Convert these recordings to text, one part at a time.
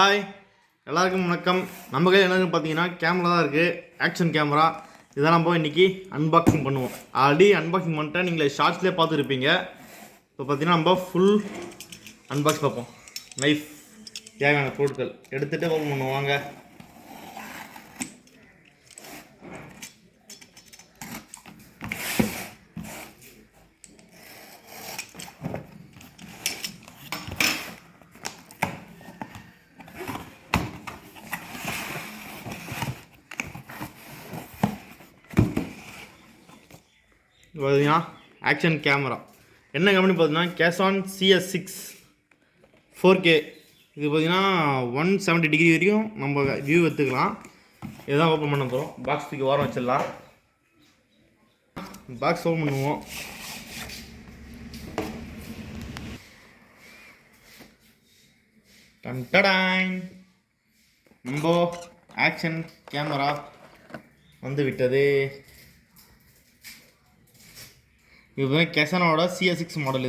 Hi எல்லாருக்கும் வணக்கம். நம்ம கையில் என்னன்னு பார்த்தீங்கன்னா கேமரா தான் இருக்குது, ஆக்ஷன் கேமரா. இதான் நம்ம இன்றைக்கி அன்பாக்சிங் பண்ணுவோம். ஆல்ரெடி அன்பாக்சிங் பண்ணிட்டேன், நீங்கள் ஷார்ட்ஸ்லேயே பார்த்துருப்பீங்க. இப்போ பார்த்தீங்கன்னா நம்ம ஃபுல் அன்பாக்ஸ் பார்ப்போம். நைஃப் தேவையான பொருட்கள் எடுத்துகிட்டு ஓப்பன் பண்ணுவோம் வாங்க. பார்த்தீங்கன்னா ஆக்ஷன் கேமரா என்ன கம்பெனி பார்த்தீங்கன்னா cason cs6 4K. இது பார்த்தீங்கன்னா 170 டிகிரி வரைக்கும் நம்ம வியூ எடுத்துக்கலாம். இதுதான் ஓப்பன் பண்ண போகிறோம். பாக்ஸ் தூக்கி வாரம் வச்சிடலாம். பாக்ஸ் ஓப்பன் பண்ணுவோம். டன்டடான், நம்ம ஆக்ஷன் கேமரா வந்து விட்டது. இது கேசனோட cs6 மாடல்.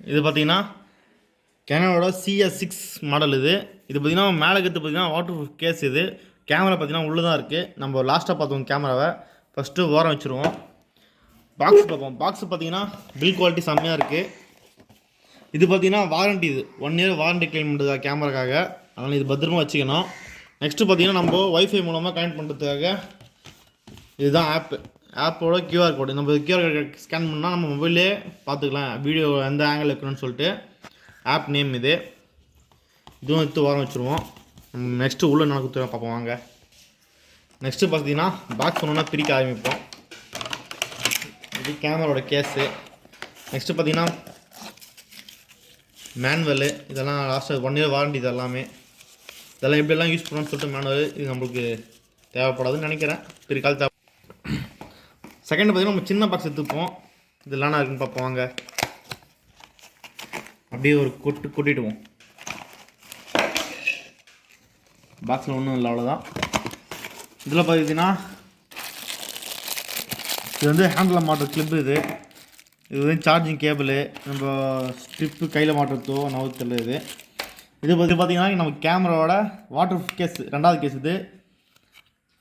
இது பார்த்தீங்கன்னா கேனோட cs6 மாடல். இது பார்த்தீங்கன்னா மேலே கற்று பார்த்தீங்கன்னா வாட்டர் ப்ரூஃப் கேஸ். இது கேமரா பார்த்தீங்கன்னா உள்ளே தான் இருக்குது. நம்ம லாஸ்ட்டாக பார்த்தோம் கேமராவை. ஃபஸ்ட்டு ஓரம் வச்சுருவோம். பாக்ஸ் பார்ப்போம். பாக்ஸ் பார்த்தீங்கன்னா பில் குவாலிட்டி செம்மையாக இருக்குது. இது பார்த்தீங்கன்னா வாரண்டி. இது 1 இயர் வாரண்டி கிளைம் பண்ணுறதா கேமராக்காக. அதனால் இது பத்திரமா வச்சுக்கணும். நெக்ஸ்ட்டு பார்த்தீங்கன்னா நம்ம ஒய்ஃபை மூலமாக கனெக்ட் பண்ணுறதுக்காக இதுதான் ஆப்போட கியூஆர் கோடு. நம்ம கியூஆர் கோடு ஸ்கேன் பண்ணால் நம்ம மொபைல்லே பார்த்துக்கலாம் வீடியோ எந்த ஆங்கிள் இருக்கணும்னு சொல்லிட்டு. ஆப் நேம் இதுவும் எடுத்து வாரம் வச்சுருவோம். நெக்ஸ்ட்டு உள்ளே நடக்க பார்ப்போம் வாங்க. நெக்ஸ்ட்டு பார்த்தீங்கன்னா பாக்ஸ் ஒன்றுனா பிரிக்க ஆரம்பிப்போம். இது கேமராவோட கேஸு. நெக்ஸ்ட்டு பார்த்தீங்கன்னா மேனுவலு. இதெல்லாம் லாஸ்ட்டு 1 இயர் வாரண்டி. இதெல்லாம் எப்படியெல்லாம் யூஸ் பண்ணணும்னு சொல்லிட்டு மேனுவல் இது நம்மளுக்கு தேவைப்படாதுன்னு நினைக்கிறேன். பிற்கால தேவை. செகண்ட் பார்த்தீங்கன்னா நம்ம சின்ன பாக்ஸ் எடுத்துப்போம். இதெல்லாம் இருக்குன்னு பார்ப்போம் வாங்க. அப்படியே ஒரு கொட்டிடுவோம். பாக்ஸில் ஒன்றும் இல்லை, அவ்வளோதான். இதில் பார்த்தீங்கன்னா இது வந்து ஹேண்டில் மாட்டுற கிளிப்பு. இது வந்து சார்ஜிங் கேபிள். நம்ம ஸ்ட்ரிப்பு கையில் மாட்டுறதோ நவுத்தில். இது பார்த்தீங்கன்னா நம்ம கேமராவோட வாட்டர் ப்ரூஃப் கேஸ், 2வது கேஸ். இது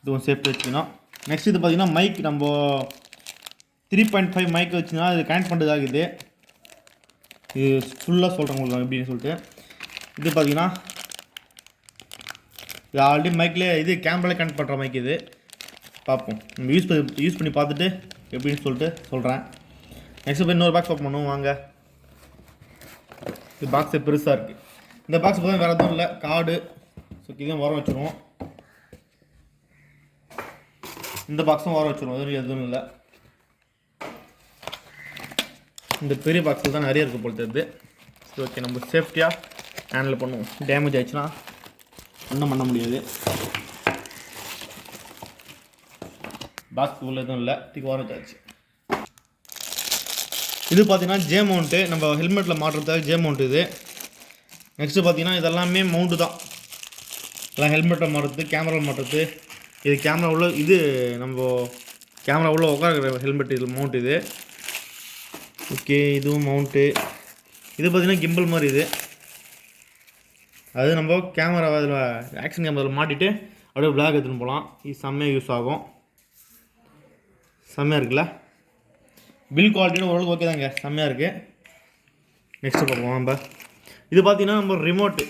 கொஞ்சம் சேஃப்டி வச்சுக்கணும். நெக்ஸ்ட் இது பார்த்தீங்கன்னா மைக். நம்ம 3.5 மைக் வச்சுன்னா இது கனெக்ட் பண்ணுறதாகுது. இது ஃபுல்லாக சொல்கிறேன் உங்களுக்கு எப்படின்னு சொல்லிட்டு. இது பார்த்தீங்கன்னா இது ஆல்ரெடி மைக்லேயே இது கேமராவில் கனெக்ட் பண்ணுற மைக். இது பார்ப்போம். நம்ம யூஸ் பண்ணி பார்த்துட்டு எப்படின்னு சொல்லிட்டு சொல்கிறேன். நெக்ஸ்ட் போய் இன்னொரு பாக்ஸ் ஓப்பன் பண்ணுவோம் வாங்க. இது பாக்ஸே பெருசாக இருக்குது. இந்த பாக்ஸ் பார்த்தா வேறு எதுவும் இல்லை, கார்டு. ஸோ இதையும் வர வச்சுருவோம். இந்த பாக்ஸும் வர வச்சுருவோம். எதுவும் இல்லை. இந்த பெரிய பாக்ஸில் தான் நிறைய இருக்குது போல் தெரியுது. சரி, ஓகே, நம்ம சேஃப்டியாக ஹேண்டில் பண்ணுவோம். டேமேஜ் ஆயிடுச்சுன்னா ஒன்றும் பண்ண முடியாது. பாக்ஸ் உள்ள எதுவும் இல்லை, தூக்கி வர வச்சாச்சு. இது பார்த்தீங்கன்னா ஜே மவுண்ட்டு. நம்ம ஹெல்மெட்டில் மாட்டுறதுக்காக ஜே மவுண்ட். இது நெக்ஸ்ட்டு பார்த்தீங்கன்னா இதெல்லாமே மவுண்ட்டு தான். எல்லாம் ஹெல்மெட்டில் மாட்டுறது, கேமராவில் மாட்டுறது. இது கேமரா உள்ள இது நம்ம கேமரா உள்ள உட்கார ஹெல்மெட். இது மவுண்ட். இது ஓகே, இதுவும் மவுண்ட்டு. இது பார்த்தீங்கன்னா கிம்பிள் மாதிரி. அது நம்ம கேமரா அதில் ஆக்ஷன் கேமராவில் மாட்டிட்டு அப்படியே பிளாக் எடுத்துன்னு போகலாம். இது செம்மையாக யூஸ் ஆகும். செம்மையாக இருக்குல்ல. பில் குவாலிட்டின்னு ஓரளவுக்கு ஓகே தாங்க, செம்மையாக இருக்குது. நெக்ஸ்ட்டு பார்ப்போம் நம்ம. இது பார்த்தீங்கன்னா நம்ம ரிமோட்டு.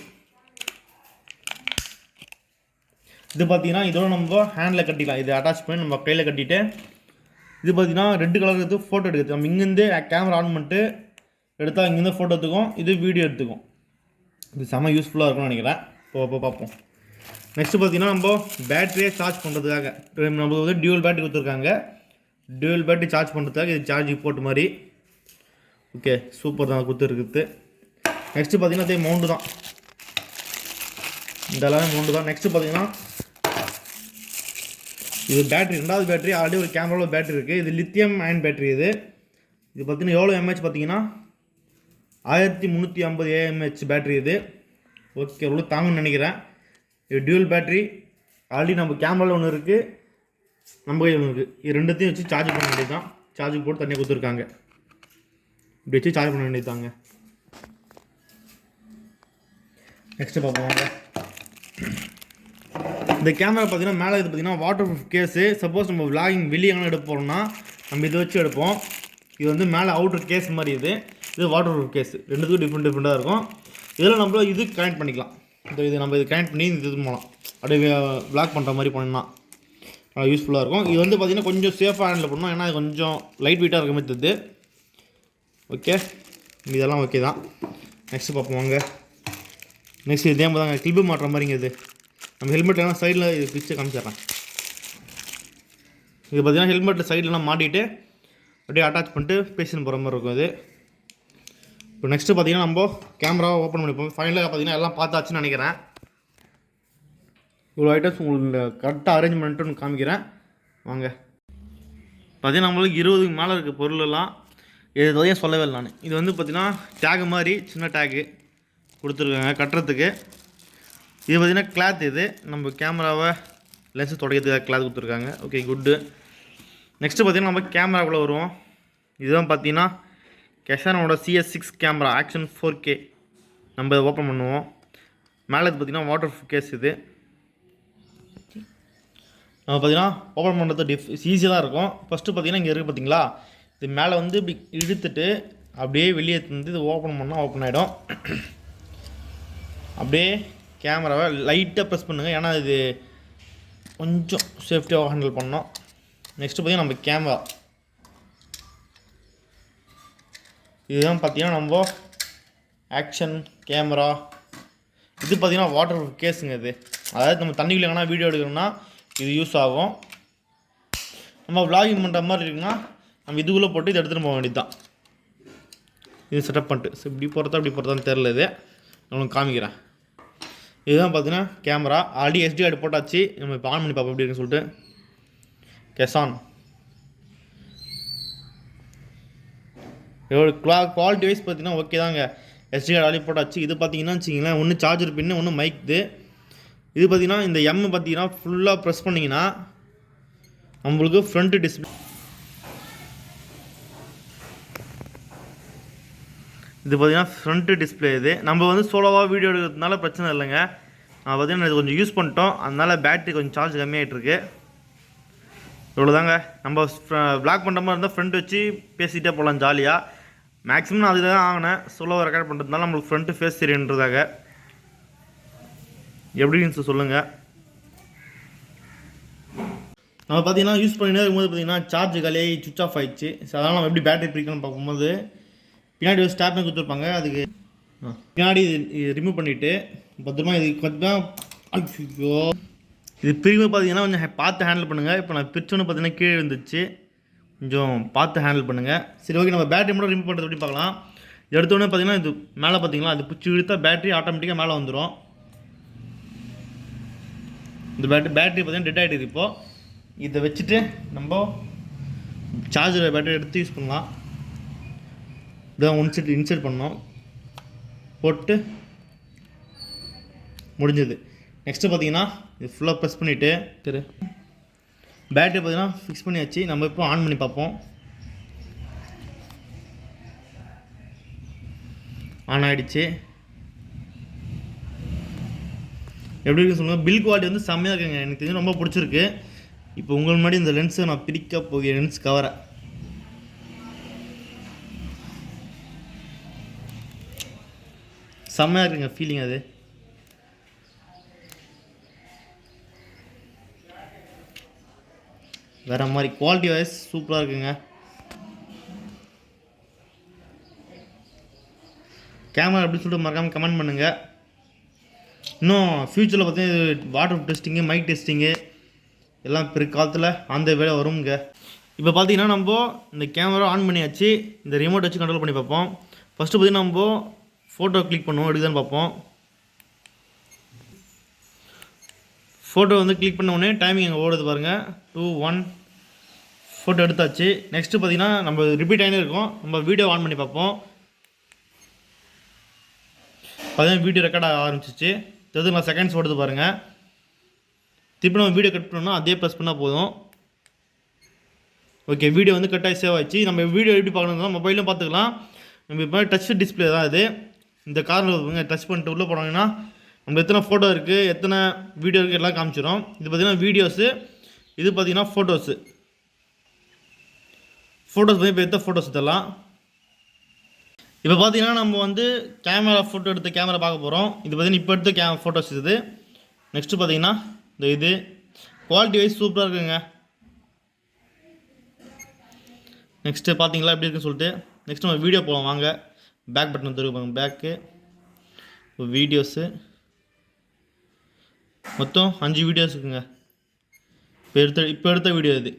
இது பார்த்தீங்கன்னா இதோட நம்ம ஹேண்டில் கட்டிக்கலாம். இது அட்டாச் பண்ணி நம்ம கையில் கட்டிட்டு. இது பார்த்தீங்கன்னா ரெட் கலர் எடுத்து ஃபோட்டோ எடுக்குது. நம்ம இங்கேருந்து கேமரா ஆன் பண்ணிட்டு எடுத்தால் இங்கேருந்து ஃபோட்டோ எடுத்துக்கும், இது வீடியோ எடுத்துக்கும். இது செம்ம யூஸ்ஃபுல்லாக இருக்கும்னு நினைக்கிறேன். இப்போ பார்ப்போம். நெக்ஸ்ட்டு பார்த்தீங்கன்னா நம்ம பேட்டரியை சார்ஜ் பண்ணுறதுக்காக நம்மளுக்கு வந்து டியூவல் பேட்டரி கொடுத்துருக்காங்க. டியூவல் பேட்டரி சார்ஜ் பண்ணுறதுக்காக இது சார்ஜிங் போர்ட் மாதிரி. ஓகே, சூப்பர் தான் கொடுத்துருக்குது. நெக்ஸ்ட்டு பார்த்தீங்கன்னா அதே மவுண்டு தான். இந்த எல்லாமே மவுண்டு தான். நெக்ஸ்ட்டு பார்த்தீங்கன்னா இது பேட்டரி, 2வது பேட்டரி. ஆல்ரெடி ஒரு கேமராவில் பேட்டரி இருக்குது. இது லித்தியம் அயன் பேட்டரி. இது பார்த்தீங்கன்னா எவ்வளோ எம்ஹெச் பார்த்தீங்கன்னா 1350 AMH பேட்டரி. இது ஓகே, எவ்வளோ தாங்கன்னு நினைக்கிறேன். இது டியூவல் பேட்டரி. ஆல்ரெடி நம்ம கேமராவில் ஒன்று இருக்குது, நம்ம கையில் ஒன்று இருக்குது. இது ரெண்டுத்தையும் வச்சு சார்ஜ் பண்ண வேண்டியது தான். சார்ஜ் போட்டு தனியாக கொடுத்துருக்காங்க. இப்படி வச்சு சார்ஜ் பண்ண வேண்டியதாங்க. நெக்ஸ்ட்டு பார்ப்போம் வாங்க. இந்த கேமரா பார்த்தீங்கன்னா மேலே இது பார்த்தீங்கன்னா வாட்டர் ப்ரூஃப் கேஸு. சப்போஸ் நம்ம விளாகிங் வெளியே எங்கே எடுக்க போகிறோம்னா நம்ம இதை வச்சு எடுப்போம். இது வந்து மேலே அவுட்ரு கேஸ் மாதிரி இது வாட்டர் ப்ரூஃப் கேஸு. ரெண்டுத்துக்கும் டிஃப்ரெண்ட்டாக இருக்கும். இதில் நம்ம இது கனெக்ட் பண்ணிக்கலாம். இது நம்ம இது கனெக்ட் பண்ணி இது போகலாம். அப்படியே விளாக் பண்ணுற மாதிரி பண்ணோம்னா யூஸ்ஃபுல்லாக இருக்கும். இது வந்து பார்த்திங்கன்னா கொஞ்சம் சேஃபாக ஹேண்டில் பண்ணணும். ஏன்னா அது கொஞ்சம் லைட் வெயிட்டாக இருக்க மாதிரி தெரியுது. ஓகே, இதெல்லாம் ஓகே தான். நெக்ஸ்ட்டு பார்ப்போம் வாங்க. நெக்ஸ்ட் இதே மாதிரி தாங்க கிளிப்பு மாட்டுற மாதிரிங்க. இது நம்ம ஹெல்மெட் எல்லாம் சைடில் இது பிச்சு காமிச்சிட்றேன். இது பார்த்திங்கன்னா ஹெல்மெட்டில் சைட்லலாம் மாட்டிட்டு அப்படியே அட்டாச் பண்ணிட்டு பேசின்னு போகிற மாதிரி இருக்கும் இது. இப்போ நெக்ஸ்ட்டு பார்த்திங்கன்னா நம்ம கேமராவை ஓப்பன் பண்ணிப்போம். ஃபைனலாக பார்த்திங்கன்னா எல்லாம் பார்த்தாச்சுன்னு நினைக்கிறேன். இவ்வளோ ஐட்டம்ஸ் உங்களுக்கு கரெக்டாக அரேஞ்ச் பண்ணிட்டு காமிக்கிறேன் வாங்க. பார்த்திங்கன்னா நம்மளுக்கு 20க்கு மேலே இருக்க பொருளெல்லாம் இது எதையும் சொல்லவே இல்லை நான். இது வந்து பார்த்திங்கன்னா டேகு மாதிரி சின்ன டேகு கொடுத்துருக்காங்க கட்டுறதுக்கு. இது பார்த்திங்கன்னா கிளாத். இது நம்ம கேமராவை லென்ஸு துடைக்கிறதுக்காக கிளாத் கொடுத்துருக்காங்க. Okay, good. நெக்ஸ்ட்டு பார்த்திங்கன்னா நம்ம கேமராக்குள்ளே வருவோம். இதுதான் பார்த்திங்கன்னா cason cs6 camera action 4K. நம்ம இதை ஓப்பன் பண்ணுவோம். மேலே இது பார்த்திங்கன்னா வாட்டர் ப்ரூஃப் கேஸ். இது நம்ம பார்த்திங்கன்னா ஓப்பன் பண்ணுறது ஈஸியாக தான் இருக்கும். ஃபஸ்ட்டு பார்த்திங்கன்னா இங்கே இருக்குது பார்த்திங்களா, இது மேலே வந்து இப்படி இழுத்துட்டு அப்படியே வெளியே வந்து இது ஓப்பன் பண்ணால் ஓப்பன் ஆகிடும். அப்படியே கேமராவை லைட்டாக ப்ரெஸ் பண்ணுங்கள், ஏன்னா இது கொஞ்சம் சேஃப்டியாக ஹேண்டில் பண்ணோம். நெக்ஸ்ட்டு பார்த்திங்கன்னா நம்ம கேமரா. இதுதான் பார்த்திங்கன்னா நம்ம ஆக்ஷன் கேமரா. இது பார்த்திங்கன்னா வாட்டர் ப்ரூஃப் கேஸுங்க. இது அதாவது நம்ம தண்ணிக்குள்ளே எங்கன்னா வீடியோ எடுக்கணும்னா இது யூஸ் ஆகும். நம்ம விளாகிங் பண்ணுற மாதிரி இருக்குன்னா நம்ம இதுக்குள்ளே போட்டு இதை எடுத்துகிட்டு போக வேண்டியது தான். இது செட்டப் பண்ணிட்டு இப்படி போகிறதா இப்படி போகிறதான்னு தெரில. இது உங்களுக்கு காமிக்கிறேன். இதுதான் பார்த்தீங்கன்னா கேமரா. ஆல்ரெடி SD கார்டு போட்டாச்சு. நம்ம இப்போ ஆன் பண்ணி பார்ப்போம் எப்படி இருக்குன்னு சொல்லிட்டு. cason இதோட குவாலிட்டி வைஸ் பார்த்தீங்கன்னா ஓகே தாங்க. SD கார்டு ஆல்ரெடி போட்டாச்சு. இது பார்த்தீங்கன்னா வச்சிங்களேன், ஒன்று சார்ஜர் பின்னு, ஒன்று மைக். இது பார்த்தீங்கன்னா இந்த எம் பார்த்தீங்கன்னா ஃபுல்லாக ப்ரெஸ் பண்ணிங்கன்னா நம்மளுக்கு ஃப்ரண்ட் டிஸ்பிளே. இது பார்த்தீங்கன்னா ஃப்ரண்ட்டு டிஸ்பிளே. இது நம்ம வந்து சோலோவாக வீடியோ எடுக்கிறதுனால பிரச்சனை இல்லைங்க. நான் பார்த்தீங்கன்னா இது கொஞ்சம் யூஸ் பண்ணிட்டோம், அதனால் பேட்டரி கொஞ்சம் சார்ஜ் கம்மியாகிட்டுருக்கு. இவ்வளோ தாங்க. நம்ம வ்ளாக் பண்ணுற மாதிரி இருந்தால் ஃப்ரண்ட் வச்சு பேசிகிட்டே போகலாம் ஜாலியாக. மேக்ஸிமம் நான் அதுக்கு தான் ஆகினேன், சோலோவாக ரெக்கார்ட் பண்ணுறதுனால நம்மளுக்கு ஃப்ரண்ட்டு ஃபேஸ் தெரியுன்றதாக. எப்படின்னு சொல்லுங்கள். நம்ம பார்த்தீங்கன்னா யூஸ் பண்ணினே இருக்கும்போது பார்த்தீங்கன்னா சார்ஜ் காலியாகி சுவிச் ஆஃப் ஆகிடுச்சு. ஸோ அதனால் நம்ம எப்படி பேட்டரி பிரிக்கணும்னு பார்க்கும்போது பின்னாடி ஒரு ஸ்டாப்னு கொடுத்துருப்பாங்க. அதுக்கு பின்னாடி இது ரிமூவ் பண்ணிவிட்டு பத்திரமா இது கொஞ்சம் ஐயோ இது பிரிவு பார்த்தீங்கன்னா கொஞ்சம் பார்த்து ஹேண்டில் பண்ணுங்கள். இப்போ நான் பிரிச்சோன்னு பார்த்தீங்கன்னா கீழே இருந்துச்சு, கொஞ்சம் பார்த்து ஹேண்டில் பண்ணுங்கள். சரி, ஓகே. நம்ம பேட்டரி மட்டும் ரிமூவ் பண்ணுறது எப்படி பார்க்கலாம். எடுத்தோடனே பார்த்தீங்கன்னா இது மேலே பார்த்தீங்கன்னா அது பிடிச்சி இழுத்தா பேட்டரி ஆட்டோமேட்டிக்காக மேலே வந்துடும். இந்த பேட்டரி பார்த்தீங்கன்னா டெட் ஆகிடுது. இப்போது இதை வச்சுட்டு நம்ம சார்ஜர் பேட்டரி எடுத்து யூஸ் பண்ணலாம். இதான் இன்சர்ட் பண்ணோம், போட்டு முடிஞ்சது. நெக்ஸ்ட்டு பார்த்தீங்கன்னா இது ஃபுல்லாக ப்ரெஸ் பண்ணிவிட்டு பேட்டரி பார்த்தீங்கன்னா ஃபிக்ஸ் பண்ணியாச்சு. நம்ம இப்போ ஆன் பண்ணி பார்ப்போம். ஆன் ஆகிடுச்சு. எப்படி இருக்குன்னு சொல்லுங்கள். பில் குவாலிட்டி வந்து செம்மையாக இருக்குங்க. எனக்கு தெரிஞ்சு ரொம்ப பிடிச்சிருக்கு. இப்போ உங்களுக்கு முன்னாடி இந்த லென்ஸை நான் பிரிக்க போகிறேன். லென்ஸ் கவரை செம்மையாக இருக்குங்க ஃபீலிங். அது வேறு மாதிரி குவாலிட்டி வைஸ் சூப்பராக இருக்குங்க. கேமரா அப்படின்னு சொல்லிட்டு மறக்காமல் கமெண்ட் பண்ணுங்கள். இன்னும் ஃப்யூச்சரில் பார்த்தீங்கன்னா இது வாட்டர் டெஸ்டிங்கு, மைக் டெஸ்டிங்கு எல்லாம் பிற்காலத்தில் அந்த வேலை வருங்க. இப்போ பார்த்தீங்கன்னா நம்ம இந்த கேமரா ஆன் பண்ணியாச்சு. இந்த ரிமோட் வச்சு கண்ட்ரோல் பண்ணி பார்ப்போம். ஃபஸ்ட்டு பார்த்தீங்கன்னா நம்ம ஃபோட்டோ கிளிக் பண்ணுவோம், எடுக்குதான்னு பார்ப்போம். ஃபோட்டோ வந்து கிளிக் பண்ண உடனே டைமிங் அங்கே ஓடுது பாருங்கள், 2, 1 ஃபோட்டோ எடுத்தாச்சு. நெக்ஸ்ட்டு பார்த்தீங்கன்னா நம்ம ரிப்பீட் ஆகினே இருக்கும். நம்ம வீடியோ ஆன் பண்ணி பார்ப்போம். பார்த்தீங்கன்னா வீடியோ ரெக்கார்ட் ஆக ஆரம்பிச்சிச்சு. 30 செகண்ட்ஸ் ஓடுது பாருங்கள். திருப்பி நம்ம வீடியோ கட் பண்ணோம்னா அதே ப்ரெஸ் பண்ணால் போதும். ஓகே, வீடியோ வந்து கட் ஆகி சேவ் ஆகிடுச்சு. நம்ம வீடியோ எப்படி பார்க்கணும்னா மொபைலும் பார்த்துக்கலாம், நம்ம இப்போ டச் டிஸ்பிளே தான் இது. இந்த காரில் டச் பண்ணிட்டு உள்ளே போனாங்கன்னா நம்ம எத்தனை ஃபோட்டோ இருக்குது, எத்தனை வீடியோ இருக்குது எல்லாம் காமிச்சிடும். இது பார்த்திங்கன்னா வீடியோஸு, இது பார்த்திங்கன்னா ஃபோட்டோஸு. ஃபோட்டோஸ் இப்போ எத்தனை ஃபோட்டோஸ் இதெல்லாம். இப்போ பார்த்தீங்கன்னா நம்ம வந்து கேமரா ஃபோட்டோ எடுத்த கேமரா பார்க்க போகிறோம். இது பார்த்திங்கன்னா இப்போ எடுத்த ஃபோட்டோஸ் இது. நெக்ஸ்ட்டு பார்த்தீங்கன்னா இது குவாலிட்டி வைஸ் சூப்பராக இருக்குங்க. நெக்ஸ்ட்டு பார்த்தீங்களா எப்படி இருக்குன்னு சொல்லிட்டு. நெக்ஸ்ட் நம்ம வீடியோ போகலாம் வாங்க. பேக் பட்டன் தருவாங்க, பேக்கு வீடியோஸு மொத்தம் 5 வீடியோஸ் இருக்குங்க. இப்போ எடுத்த வீடியோ இது.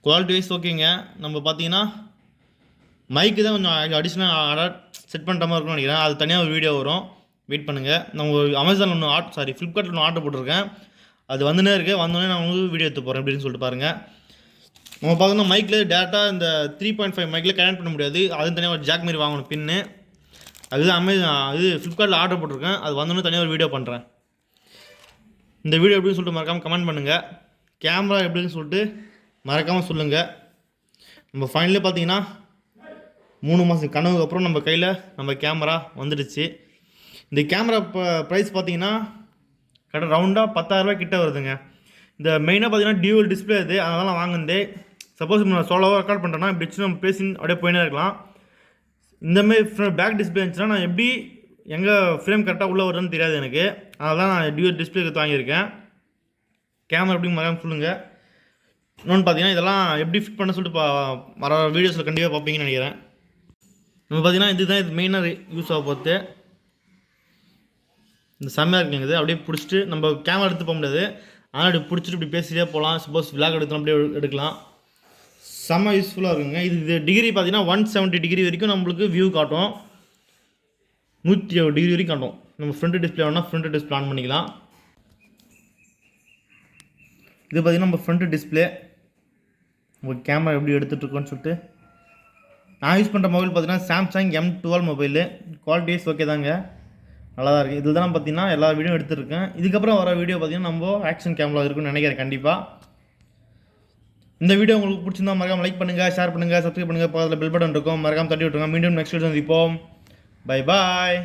குவாலிட்டி வைஸ் ஓகேங்க. நம்ம பார்த்தீங்கன்னா மைக்கு தான் கொஞ்சம் அடிஷ்னலாக செட் பண்ணுற மாதிரி இருக்கும்னு நினைக்கிறேன். அது தனியாக ஒரு வீடியோ வரும், வெயிட் பண்ணுங்கள். நான் ஒரு அமேசானில் ஒன்று ஃப்ளிப்கார்ட்டில் ஒன்று ஆர்டர் போட்டிருக்கேன். அது வந்துனே இருக்குது. வந்தோடனே நான் உங்களுக்கு வீடியோ எடுத்து போகிறேன் அப்படின்னு சொல்லிட்டு பாருங்கள். நம்ம பார்த்தோம்னா மைக்கில் டேரெக்டாக இந்த 3.5 மைக்கில் கனெக்ட் பண்ண முடியாது. அது தனியாக ஒரு ஜாக் மாரி வாங்கணும் பின்னு. அதுதான் ஃப்ளிப்கார்ட்டில் ஆர்டர் போட்டிருக்கேன். அது வந்தோடனே தனியாக ஒரு வீடியோ பண்ணுறேன். இந்த வீடியோ எப்படின்னு சொல்லிட்டு மறக்காமல் கமெண்ட் பண்ணுங்கள். கேமரா எப்படின்னு சொல்லிட்டு மறக்காமல் சொல்லுங்கள். நம்ம ஃபைனலே பார்த்தீங்கன்னா 3 மாதம் கனவுக்கு அப்புறம் நம்ம கையில் நம்ம கேமரா வந்துடுச்சு. இந்த கேமரா இப்போ ப்ரைஸ் பார்த்தீங்கன்னா ரவுண்டாக 10,000 கிட்ட வருதுங்க. இந்த மெயினாக பார்த்தீங்கன்னா டியூவல் டிஸ்பிளே இது, அதனால நான் வாங்கினதே. சப்போஸ் நான் சோலோவாக ரெக்கார்ட் பண்ணுறேன்னா இப்படி வச்சு நம்ம பேசி அப்படியே போயினே இருக்கலாம். இந்தமாரி பேக் டிஸ்பிளே இருந்துச்சுன்னா நான் எப்படி எங்கே ஃப்ரேம் கரெக்டாக உள்ளே வருதுன்னு தெரியாது எனக்கு. அதனால தான் நான் டியூவல் டிஸ்பிளே வாங்கியிருக்கேன். கேமரா எப்படி மறக்காமல் சொல்லுங்கள். இன்னொன்று பார்த்தீங்கன்னா இதெல்லாம் எப்படி ஃபிட் பண்ண சொல்லிட்டு வர வீடியோஸில் கண்டிப்பாக பார்ப்பீங்கன்னு நினைக்கிறேன். நம்ம பார்த்தீங்கன்னா இதுதான் இது மெயினாக யூஸ் ஆக போகுது. இந்த செம்மையாக இருக்குங்க. இது அப்படியே பிடிச்சிட்டு நம்ம கேமரா எடுத்து போக முடியாது, ஆனால் இப்படி பிடிச்சிட்டு இப்படி பேசிட்டே போகலாம். சப்போஸ் விளாக் எடுக்கலாம் அப்படியே எடுக்கலாம். செம்ம யூஸ்ஃபுல்லாக இருக்குங்க. இது டிகிரி பார்த்தீங்கன்னா 170 டிகிரி வரைக்கும் நம்மளுக்கு வியூ காட்டும். 120 டிகிரி வரைக்கும் காட்டும். நம்ம ஃப்ரண்ட் டிஸ்பிளே வேணால் ஃப்ரண்ட் டிஸ்பிளே ஆன் பண்ணிக்கலாம். இது பார்த்திங்கன்னா நம்ம ஃப்ரண்ட் டிஸ்பிளே. உங்கள் கேமரா எப்படி எடுத்துகிட்ருக்கோன்னு சொல்லிட்டு. நான் யூஸ் பண்ணுற மொபைல் பார்த்தீங்கன்னா Samsung M12 mobile. Quality wise okay தாங்க, நல்லா தான் இருக்குது. இதில் தான் பார்த்தீங்கன்னா எல்லா வீடியோ எடுத்துருக்கேன். இதுக்கப்புறம் வர வீடியோ பார்த்தீங்கன்னா நம்ம ஆக்ஷன் கேமரா இருக்குன்னு நினைக்கிறேன் கண்டிப்பாக. இந்த வீடியோ உங்களுக்கு பிடிச்சிருந்தா மறக்காமல் லைக் பண்ணுங்கள், ஷேர் பண்ணுங்கள், சப்ஸ்கிரைப் பண்ணுங்கள். பக்கத்தில் பெல் பட்டன் இருக்கும், மறக்காமல் தட்டி விட்டுருங்க. மீண்டும் நெக்ஸ்ட் வீடியோ சந்திப்போம். Bye bye.